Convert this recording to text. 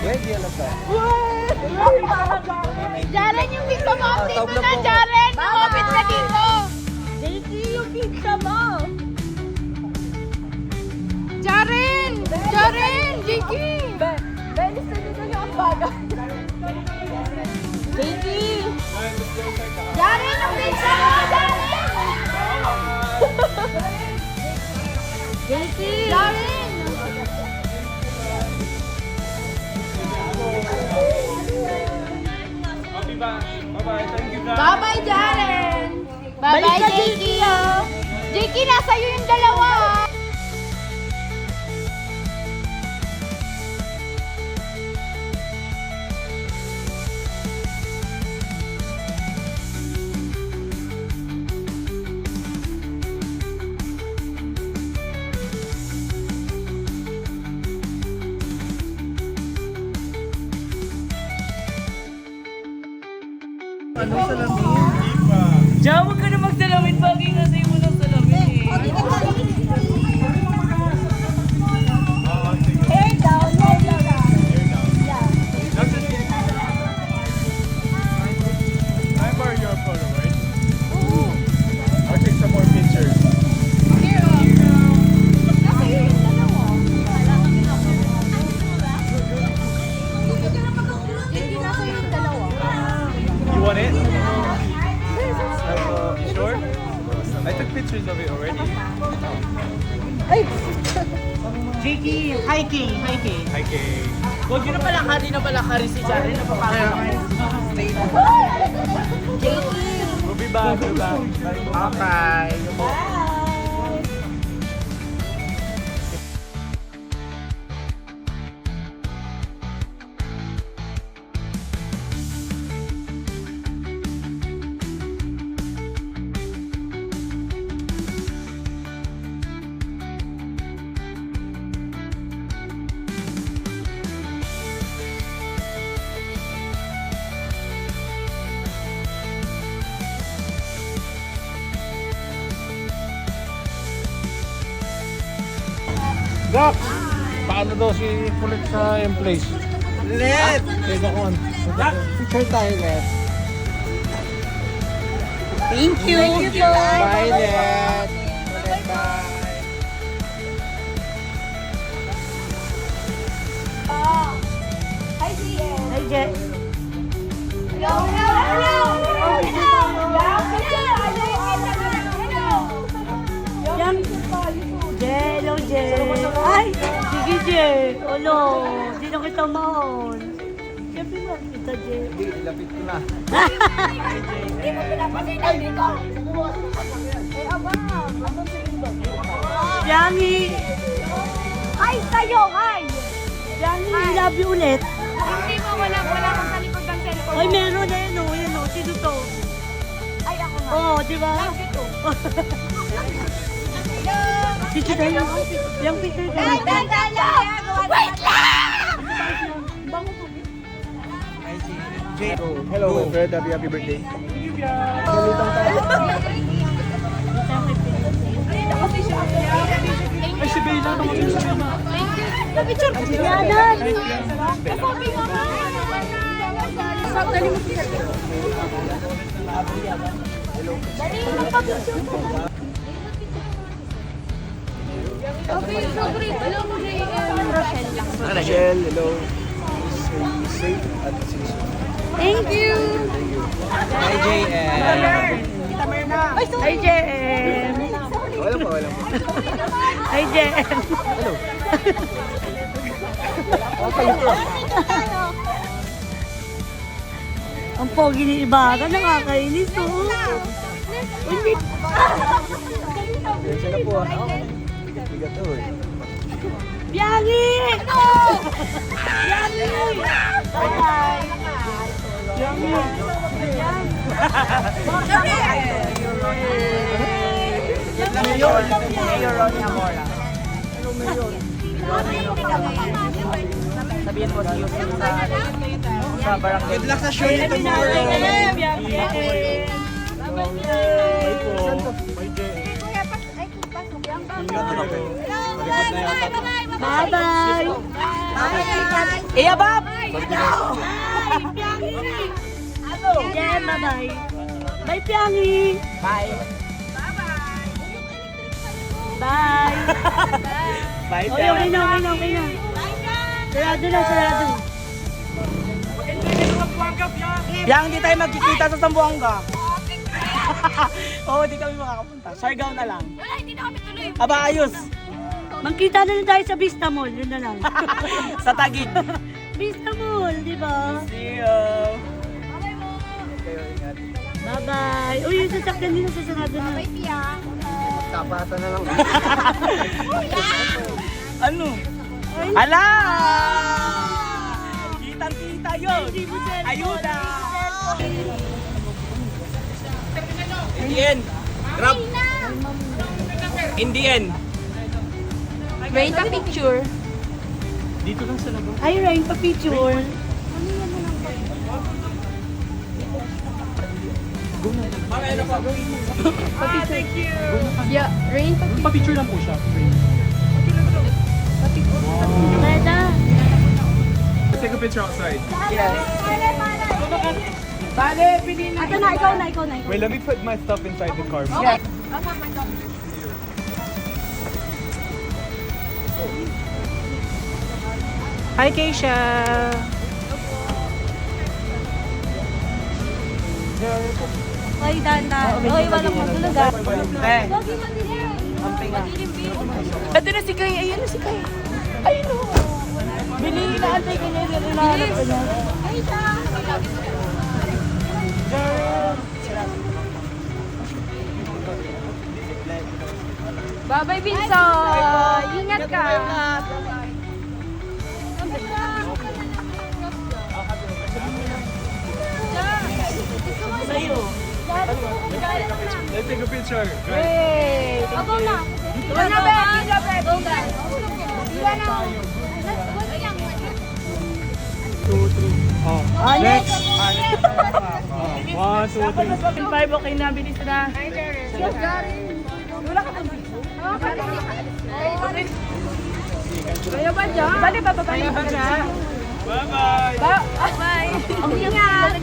Pwede yan pa. Jaren, yung pizza mo! Dito na, Jaren! Kumapit ka dito! Jakey, yung pizza mo! Jaren! Jaren! Jakey! Belis na dito na ang baga. Jakey! Jaren, yung pizza mo! Jaren! Jakey! Jaren! Bye-bye. Thank you, guys. Bye-bye, Jaren! Bye-bye, Jakey! Jakey, nasa iyo yung dalawa! Ano salamin? Diyan, huwag ka na magsalamin. Bagay nga sa'yo mo ng salamin eh. Hair down, hair down. I borrow your photo, right? I'll take some more pictures. Nasa iyo yung dalawa. Jakey, nasa iyo yung dalawa. You want it? Sure? I took pictures of it already. Jakey, hiking, hiking. Hi, Kay. Huwag yun na pala kari si Jaren. Napapakita. We'll be back. We'll be back. Okay. Doc, paano daw si Kulit sa yung place? Let! Teka ko. Picture tayo, Let. Thank you. Thank you, Bye, Let. Bye. Hi, Jen. Hi, Jen. Hello, hello, Hello, Jen. Ay, sige, Jen. Olo, di na kita mahon. Siyempre mahal kita, Jen. Hindi, ilapit ko na. Hindi mo pinapasin ang dito. Eh, abang. Yangi. Ay, kayo, ay. Yangi, love you ulit. Hindi mo, wala kang sa likod ng cellphone. Ay, meron eh, no. Yan, no. Sino to? Ay, ako nga. Oo, di ba? Love you too. Picture tayo. Yung picture tayo. Wait lang! Hello, my friend. Happy birthday. Ay, si Bella naman yung sabi na. Picture ko si Yanan. Kasabi nga nga. Dali mo siya. Dali mo pa-picture ko. Okay, so great. Hello, Rochelle lang. Michelle, hello. Stay safe at safe. Thank you. Hi, JM. Hi, Jen. Wala po. Hi, Jen. Hello. Ang pogi ni Ibarra, nakakainis oh. Hindi. Diyan na po. Bigat to eh. Biangi! Biangi! Bye! Biangi! Mayor Ronnie Amora. Sabihin mo si Yusuf sa barangay. Good luck sa show niyo tomorrow. Biangi! Bye-bye! Iya, Bob! Ay, Piangi! Yeah, bye-bye. Bye, Piangi! Bye. Bye! Bye, Okay, okay na. Sarado na. Yang, hindi tayo magkikita sa Zamboanga. Oo, di kami makakapunta. Siargao na lang. Wala, hindi na kami tuloy. Aba, ayos. Magkita na lang tayo sa Vista Mall, yun na lang. Sa Taguig. Vista Mall, di ba? See you. Bye-bye. Uy, yung sasakyan nila sa sarado na. Bye, Pia. Kapata na lang. Ano? Ala! Kitang-kita yun. Ayuda! In the end. Grab. In the end. Rain ka picture. Dito lang sa labas. Ay, Rain, pa-picture. Yeah, Rain pa. Pa-picture lang po siya. Leda. Take a picture outside. Yes. Ito na, ikaw na. Wait, let me put my stuff inside the car. Yes. Hi, Keisha. Ay, danda. Ay, walang matulog ah. Eh, amping nga. Ito na si Kay. Ayun na si Kay. Ayun o. Bili na antay ka niya. Hinahanap ka niya. Ay, siya. Bye-bye, Binso. Ingat ka. Sa'yo. Let's take a picture. Hey. Ako na. Ilan na, be? Ilan na. Oh, next. 1, 2, 3. 5, okay na. Bilis na. Kaya ba dyan? Bali ba? Bye-bye. Bye-bye. Bye. Ang ingat.